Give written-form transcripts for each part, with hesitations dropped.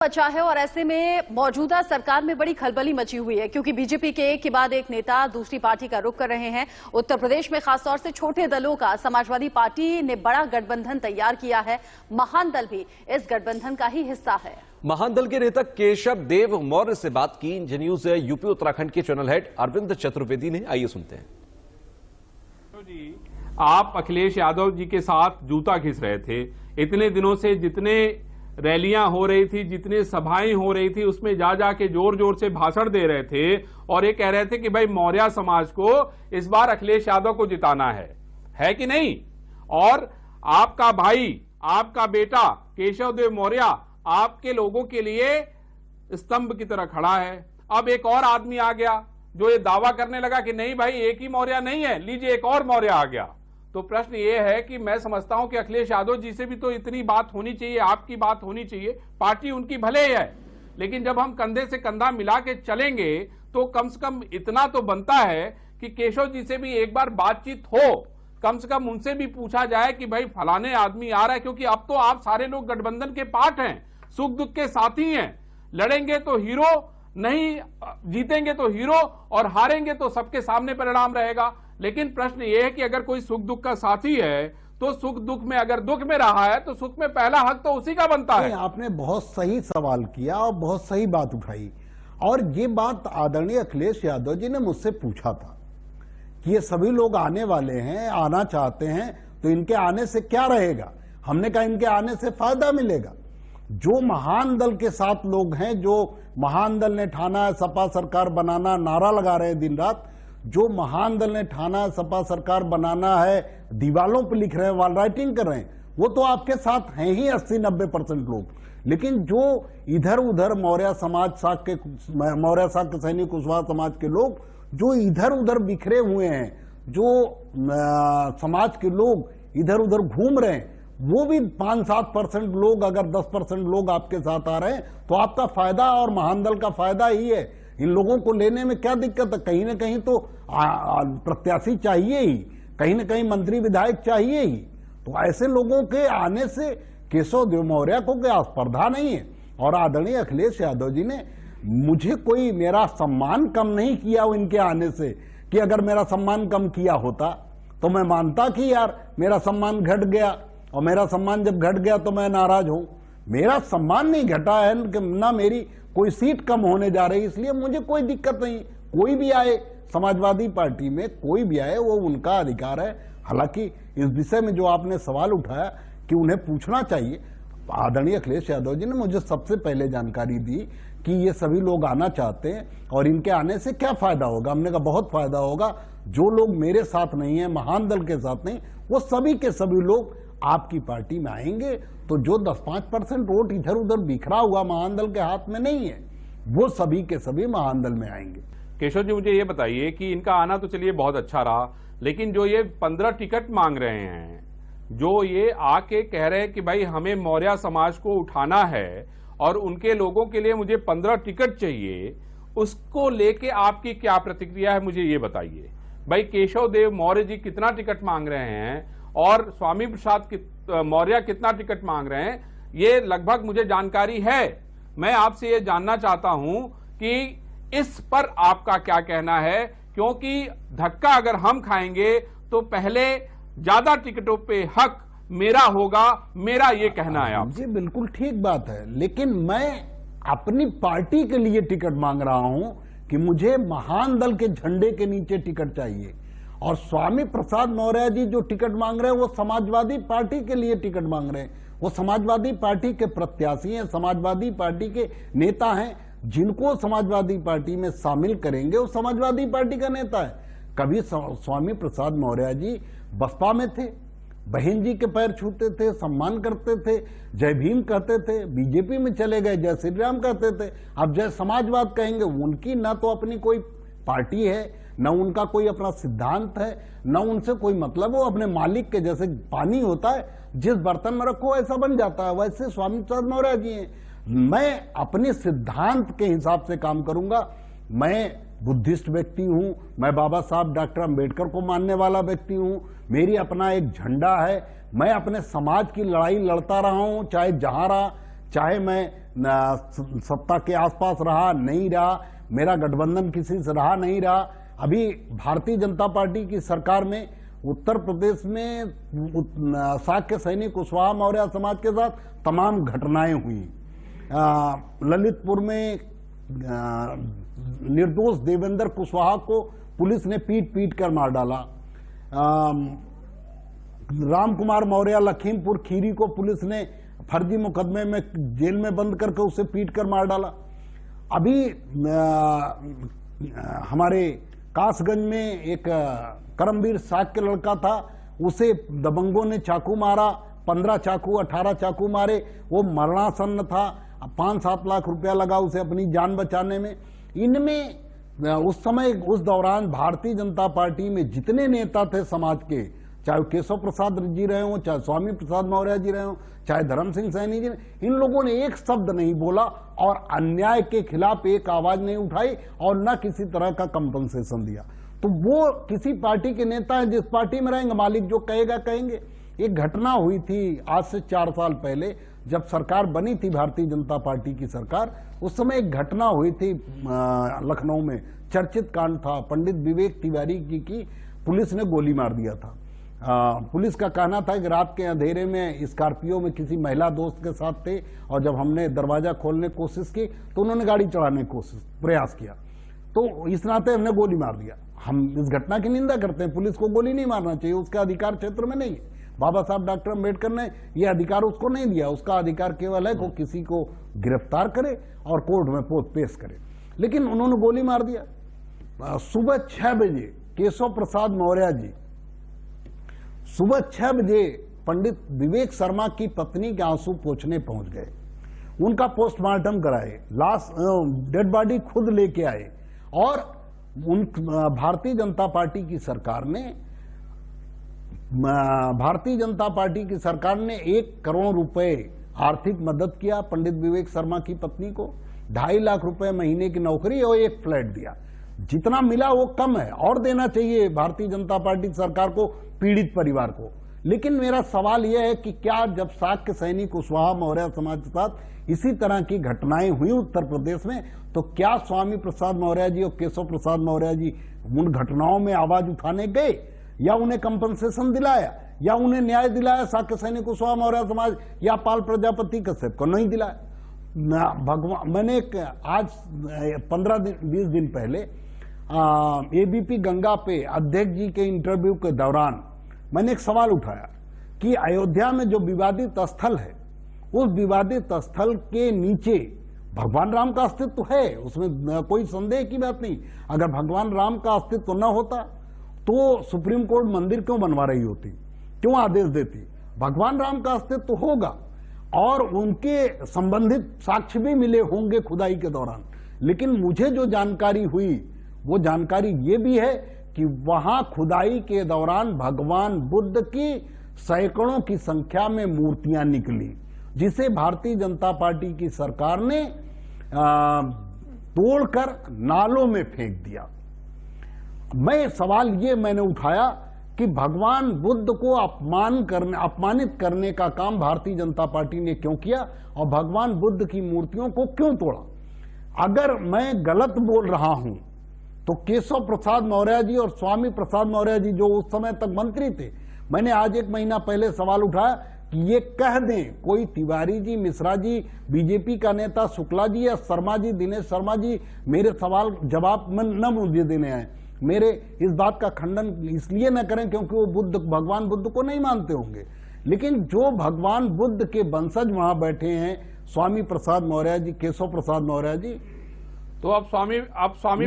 बचा है और ऐसे में मौजूदा सरकार में बड़ी खलबली मची हुई है क्योंकि बीजेपी के एक के बाद एक नेता दूसरी पार्टी का रुख कर रहे हैं। उत्तर प्रदेश में खासतौर से छोटे दलों का समाजवादी पार्टी ने बड़ा गठबंधन तैयार किया है। महान दल भी इस गठबंधन का ही हिस्सा है। महान दल के नेता केशव देव मौर्य से बात की इंज न्यूज यूपी उत्तराखंड के चैनल हेड अरविंद चतुर्वेदी ने। आइए सुनते हैं। आप अखिलेश यादव जी के साथ जूता घिस रहे थे। इतने दिनों से जितने रैलियां हो रही थी, जितनी सभाएं हो रही थी, उसमें जा जाके जोर जोर से भाषण दे रहे थे और ये कह रहे थे कि भाई मौर्य समाज को इस बार अखिलेश यादव को जिताना है कि नहीं। और आपका भाई, आपका बेटा केशव देव मौर्य आपके लोगों के लिए स्तंभ की तरह खड़ा है। अब एक और आदमी आ गया जो ये दावा करने लगा कि नहीं भाई एक ही मौर्य नहीं है, लीजिए एक और मौर्य आ गया। तो प्रश्न ये है कि मैं समझता हूं कि अखिलेश यादव जी से भी तो इतनी बात होनी चाहिए, आपकी बात होनी चाहिए। पार्टी उनकी भले ही है, लेकिन जब हम कंधे से कंधा मिला के चलेंगे तो कम से कम इतना तो बनता है कि केशव जी से भी एक बार बातचीत हो, कम से कम उनसे भी पूछा जाए कि भाई फलाने आदमी आ रहा है। क्योंकि अब तो आप सारे लोग गठबंधन के पार्ट हैं, सुख दुख के साथी हैं। लड़ेंगे तो हीरो, नहीं जीतेंगे तो हीरो, और हारेंगे तो सबके सामने परिणाम रहेगा। लेकिन प्रश्न यह है कि अगर कोई सुख दुख का साथी है तो सुख दुख में अगर दुख में रहा है तो सुख में पहला हक तो उसी का बनता है। आपने बहुत सही सवाल किया और बहुत सही बात उठाई, और ये बात आदरणीय अखिलेश यादव जी ने मुझसे पूछा था कि ये सभी लोग आने वाले हैं, आना चाहते हैं, तो इनके आने से क्या रहेगा। हमने कहा इनके आने से फायदा मिलेगा। जो महान दल के साथ लोग हैं, जो महान दल ने ठाना है सपा सरकार बनाना, नारा लगा रहे हैं दिन रात, जो महान दल ने ठाना है सपा सरकार बनाना है, दीवालों पर लिख रहे हैं, वॉल राइटिंग कर रहे हैं, वो तो आपके साथ हैं ही 80-90% लोग। लेकिन जो इधर उधर मौर्य समाज शाक्य सैनिक कुशवाहा समाज के लोग जो इधर उधर बिखरे हुए हैं, जो समाज के लोग इधर उधर घूम रहे हैं, वो भी 5-7% लोग, अगर 10% लोग आपके साथ आ रहे हैं तो आपका फायदा और महान दल का फायदा ही है। इन लोगों को लेने में क्या दिक्कत है। कहीं ना कहीं तो प्रत्याशी चाहिए ही, कहीं ना कहीं मंत्री विधायक चाहिए ही। तो ऐसे लोगों के आने से केशव देव मौर्य को कोई स्पर्धा नहीं है। और आदरणीय अखिलेश यादव जी ने मुझे कोई मेरा सम्मान कम नहीं किया इनके आने से, कि अगर मेरा सम्मान कम किया होता तो मैं मानता कि यार मेरा सम्मान घट गया, और मेरा सम्मान जब घट गया तो मैं नाराज हूं। मेरा सम्मान नहीं घटा है, ना मेरी कोई सीट कम होने जा रही, इसलिए मुझे कोई दिक्कत नहीं। कोई भी आए समाजवादी पार्टी में, कोई भी आए, वो उनका अधिकार है। हालांकि इस विषय में जो आपने सवाल उठाया कि उन्हें पूछना चाहिए, आदरणीय अखिलेश यादव जी ने मुझे सबसे पहले जानकारी दी कि ये सभी लोग आना चाहते हैं और इनके आने से क्या फायदा होगा। हमने कहा बहुत फायदा होगा। जो लोग मेरे साथ नहीं है, महान दल के साथ नहीं, वो सभी के सभी लोग आपकी पार्टी में आएंगे। तो जो 10-5% वोट इधर उधर बिखरा हुआ महान दल के हाथ में नहीं है, वो सभी के सभी महान दल में आएंगे। केशव जी, मुझे ये बताइए कि इनका आना तो चलिए बहुत अच्छा रहा, लेकिन जो ये 15 टिकट मांग रहे हैं, जो ये आके कह रहे हैं कि भाई हमें मौर्य समाज को उठाना है और उनके लोगों के लिए मुझे 15 टिकट चाहिए, उसको लेके आपकी क्या प्रतिक्रिया है, मुझे ये बताइए। भाई केशव देव मौर्य जी कितना टिकट मांग रहे हैं और स्वामी प्रसाद मौर्य कितना टिकट मांग रहे हैं, ये लगभग मुझे जानकारी है। मैं आपसे ये जानना चाहता हूं कि इस पर आपका क्या कहना है, क्योंकि धक्का अगर हम खाएंगे तो पहले ज्यादा टिकटों पे हक मेरा होगा, मेरा ये कहना है। आप जी बिल्कुल ठीक बात है, लेकिन मैं अपनी पार्टी के लिए टिकट मांग रहा हूं कि मुझे महान दल के झंडे के नीचे टिकट चाहिए। और स्वामी प्रसाद मौर्य जी जो टिकट मांग रहे हैं वो समाजवादी पार्टी के लिए टिकट मांग रहे हैं। वो समाजवादी पार्टी के प्रत्याशी हैं, समाजवादी पार्टी के नेता हैं। जिनको समाजवादी पार्टी में शामिल करेंगे वो समाजवादी पार्टी का नेता है। कभी स्वामी प्रसाद मौर्य जी बसपा में थे, बहन जी के पैर छूते थे, सम्मान करते थे, जय भीम कहते थे। बीजेपी में चले गए, जय श्री राम कहते थे। अब जय समाजवाद कहेंगे। उनकी ना तो अपनी कोई पार्टी है, न उनका कोई अपना सिद्धांत है, न उनसे कोई मतलब। वो अपने मालिक के जैसे पानी होता है, जिस बर्तन में रखो ऐसा बन जाता है, वैसे स्वामी प्रसाद मौर्य जी हैं। मैं अपने सिद्धांत के हिसाब से काम करूंगा। मैं बुद्धिस्ट व्यक्ति हूं, मैं बाबा साहब डॉक्टर अंबेडकर को मानने वाला व्यक्ति हूं। मेरी अपना एक झंडा है। मैं अपने समाज की लड़ाई लड़ता रहा हूं, चाहे जहां रहा, चाहे मैं सत्ता के आसपास रहा नहीं रहा, मेरा गठबंधन किसी से रहा नहीं रहा। अभी भारतीय जनता पार्टी की सरकार में उत्तर प्रदेश में शाक्य सैनिक कुशवाहा मौर्य समाज के साथ तमाम घटनाएं हुई। ललितपुर में निर्दोष देवेंद्र कुशवाहा को पुलिस ने पीट पीट कर मार डाला। राम कुमार मौर्य लखीमपुर खीरी को पुलिस ने फर्जी मुकदमे में जेल में बंद करके उसे पीट कर मार डाला। अभी हमारे कासगंज में एक करमवीर शाक्य लड़का था, उसे दबंगों ने चाकू मारा, 15 चाकू 18 चाकू मारे, वो मरणासन्न था। 5-7 लाख रुपया लगा उसे अपनी जान बचाने में। इनमें उस समय उस दौरान भारतीय जनता पार्टी में जितने नेता थे समाज के, चाहे केशव प्रसाद जी रहे हों, चाहे स्वामी प्रसाद मौर्य जी रहे हों, चाहे धर्म सिंह सैनी जी, इन लोगों ने एक शब्द नहीं बोला और अन्याय के खिलाफ एक आवाज नहीं उठाई और न किसी तरह का कंपनसेशन दिया। तो वो किसी पार्टी के नेता हैं, जिस पार्टी में रहेंगे मालिक जो कहेगा कहेंगे। एक घटना हुई थी आज से 4 साल पहले, जब सरकार बनी थी भारतीय जनता पार्टी की सरकार, उस समय एक घटना हुई थी लखनऊ में, चर्चित कांड था। पंडित विवेक तिवारी की पुलिस ने गोली मार दिया था। पुलिस का कहना था कि रात के अंधेरे में स्कॉर्पियो में किसी महिला दोस्त के साथ थे और जब हमने दरवाजा खोलने की कोशिश की तो उन्होंने गाड़ी चढ़ाने की प्रयास किया, तो इस नाते हमने गोली मार दिया। हम इस घटना की निंदा करते हैं, पुलिस को गोली नहीं मारना चाहिए, उसका अधिकार क्षेत्र में नहीं है। बाबा साहब डॉक्टर अम्बेडकर ने यह अधिकार उसको नहीं दिया, उसका अधिकार केवल है कि किसी को गिरफ्तार करे और कोर्ट में पेश करे, लेकिन उन्होंने गोली मार दिया। सुबह 6 बजे केशव प्रसाद मौर्य जी सुबह 6 बजे पंडित विवेक शर्मा की पत्नी के आंसू पोंछने पहुंच गए, उनका पोस्टमार्टम कराए, लाश डेड बॉडी खुद लेके आए और भारतीय जनता पार्टी की सरकार ने 1 करोड़ रुपए आर्थिक मदद किया पंडित विवेक शर्मा की पत्नी को, 2.5 लाख रुपए महीने की नौकरी और 1 फ्लैट दिया। जितना मिला वो कम है और देना चाहिए भारतीय जनता पार्टी सरकार को, पीड़ित परिवार को। लेकिन मेरा सवाल यह है कि क्या जब शाक्य सैनिक कुशवाहा मौर्य समाज के साथ इसी तरह की घटनाएं हुई उत्तर प्रदेश में, तो क्या स्वामी प्रसाद मौर्य जी और केशव प्रसाद मौर्य जी उन घटनाओं में आवाज उठाने गए या उन्हें कंपनसेशन दिलाया या उन्हें न्याय दिलाया? शाक्य सैनिक कुशवाहा मौर्य समाज या पाल प्रजापति कश्यप को नहीं दिलाया। भगवान, मैंने आज 15-20 दिन पहले एबीपी गंगा पे अध्यक्ष जी के इंटरव्यू के दौरान मैंने एक सवाल उठाया कि अयोध्या में जो विवादित स्थल है, उस विवादित स्थल के नीचे भगवान राम का अस्तित्व है, उसमें कोई संदेह की बात नहीं। अगर भगवान राम का अस्तित्व न होता तो सुप्रीम कोर्ट मंदिर क्यों बनवा रही होती, क्यों आदेश देती? भगवान राम का अस्तित्व होगा और उनके संबंधित साक्ष्य भी मिले होंगे खुदाई के दौरान। लेकिन मुझे जो जानकारी हुई वो जानकारी ये भी है कि वहां खुदाई के दौरान भगवान बुद्ध की सैकड़ों की संख्या में मूर्तियां निकली, जिसे भारतीय जनता पार्टी की सरकार ने तोड़कर नालों में फेंक दिया। मैं सवाल ये मैंने उठाया कि भगवान बुद्ध को अपमानित करने का काम भारतीय जनता पार्टी ने क्यों किया और भगवान बुद्ध की मूर्तियों को क्यों तोड़ा? अगर मैं गलत बोल रहा हूं तो केशव प्रसाद मौर्य जी और स्वामी प्रसाद मौर्य जी जो उस समय तक मंत्री थे, मैंने आज 1 महीना पहले सवाल उठाया कि ये कह दें, कोई तिवारी जी, मिश्रा जी, बीजेपी का नेता शुक्ला जी या शर्मा जी, दिनेश शर्मा जी मेरे सवाल जवाब न मुझे देने आए, मेरे इस बात का खंडन इसलिए न करें क्योंकि वो भगवान बुद्ध को नहीं मानते होंगे। लेकिन जो भगवान बुद्ध के वंशज वहां बैठे हैं, स्वामी प्रसाद मौर्य जी, केशव प्रसाद मौर्य जी, तो अब स्वामी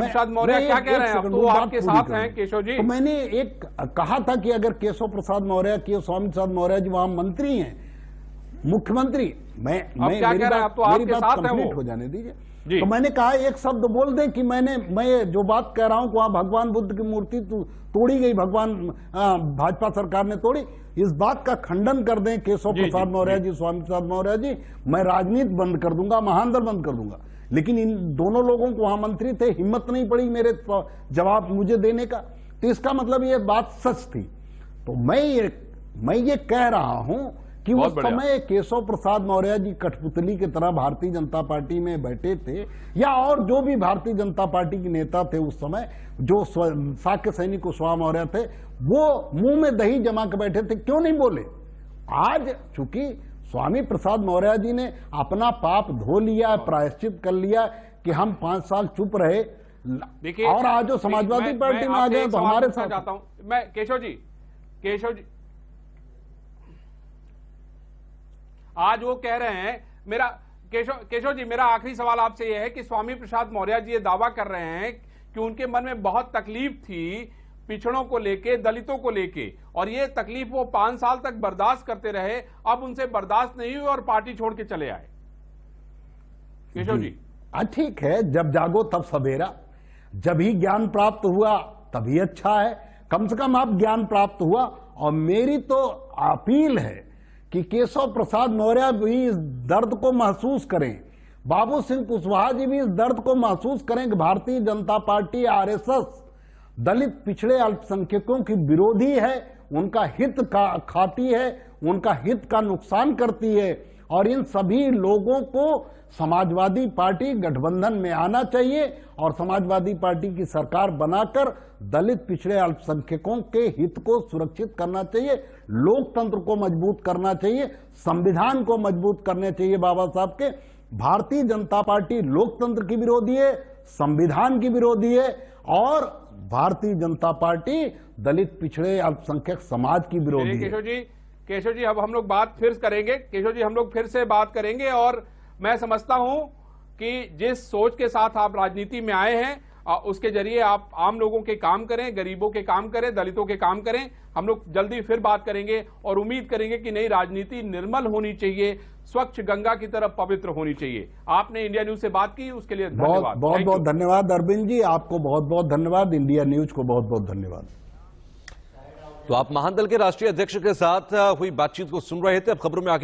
प्रसाद मौर्य क्या कह रहे हैं? अब तो आपके साथ हैं केशव जी। तो मैंने एक कहा था कि अगर केशव प्रसाद मौर्य की और स्वामी प्रसाद मौर्य जी वहां मंत्री हैं, मुख्यमंत्री, मैं क्या कह रहे हैं? आप तो आपके साथ हैं, कंप्लीट हो जाने दीजिए। तो मैंने कहा एक शब्द बोल दें कि मैं जो बात कह रहा हूं कि वहां भगवान बुद्ध की मूर्ति तोड़ी गई, भाजपा सरकार ने तोड़ी, इस बात का खंडन कर दें केशव प्रसाद मौर्य जी, स्वामी प्रसाद मौर्य जी, मैं राजनीति बंद कर दूंगा, महानदल बंद कर दूंगा। लेकिन इन दोनों लोगों को वहां मंत्री थे, हिम्मत नहीं पड़ी मेरे जवाब मुझे देने का, तो इसका मतलब ये बात सच थी। तो मैं ये कह रहा हूं कि बहुत उस बढ़िया। समय केशव प्रसाद मौर्य जी कठपुतली की तरह भारतीय जनता पार्टी में बैठे थे, या और जो भी भारतीय जनता पार्टी के नेता थे उस समय, जो साक्य सैनिक कुशवाहा मौर्य थे, वो मुंह में दही जमा के बैठे थे, क्यों नहीं बोले? आज चूंकि स्वामी प्रसाद मौर्य जी ने अपना पाप धो लिया, प्रायश्चित कर लिया कि हम 5 साल चुप रहे, देखिए, और आज जो समाजवादी पार्टी में आ गए तो हमारे साथ चाहता हूं मैं। केशव जी आज वो कह रहे हैं, मेरा केशव जी मेरा आखिरी सवाल आपसे यह है कि स्वामी प्रसाद मौर्य जी ये दावा कर रहे हैं कि उनके मन में बहुत तकलीफ थी पिछड़ों को लेके, दलितों को लेके, और ये तकलीफ वो 5 साल तक बर्दाश्त करते रहे, अब उनसे बर्दाश्त नहीं हुई और पार्टी छोड़ के चले आए। केशव जी ठीक है, जब जागो तब सवेरा, जब ही ज्ञान प्राप्त हुआ तभी अच्छा है, कम से कम अब ज्ञान प्राप्त हुआ। और मेरी तो अपील है कि केशव प्रसाद मौर्य भी इस दर्द को महसूस करें, बाबू सिंह कुशवाहा जी भी इस दर्द को महसूस करें कि भारतीय जनता पार्टी आरएसएस दलित पिछड़े अल्पसंख्यकों की विरोधी है, उनका हित का खाती है, उनका हित का नुकसान करती है, और इन सभी लोगों को समाजवादी पार्टी गठबंधन में आना चाहिए और समाजवादी पार्टी की सरकार बनाकर दलित पिछड़े अल्पसंख्यकों के हित को सुरक्षित करना चाहिए, लोकतंत्र को मजबूत करना चाहिए, संविधान को मजबूत करने चाहिए। बाबा साहब के भारतीय जनता पार्टी लोकतंत्र की विरोधी है, संविधान की विरोधी है, और भारतीय जनता पार्टी दलित पिछड़े अल्पसंख्यक समाज की विरोधी है। केशव जी अब हम लोग बात फिर करेंगे, केशव जी हम लोग फिर से बात करेंगे। और मैं समझता हूं कि जिस सोच के साथ आप राजनीति में आए हैं उसके जरिए आप आम लोगों के काम करें, गरीबों के काम करें, दलितों के काम करें। हम लोग जल्दी फिर बात करेंगे और उम्मीद करेंगे कि नई राजनीति निर्मल होनी चाहिए, स्वच्छ गंगा की तरफ पवित्र होनी चाहिए। आपने इंडिया न्यूज से बात की, उसके लिए धन्यवाद। बहुत धन्यवाद अरविंद जी, आपको बहुत बहुत धन्यवाद, इंडिया न्यूज को बहुत बहुत धन्यवाद। तो आप महान दल के राष्ट्रीय अध्यक्ष के साथ हुई बातचीत को सुन रहे थे। अब खबरों में आगे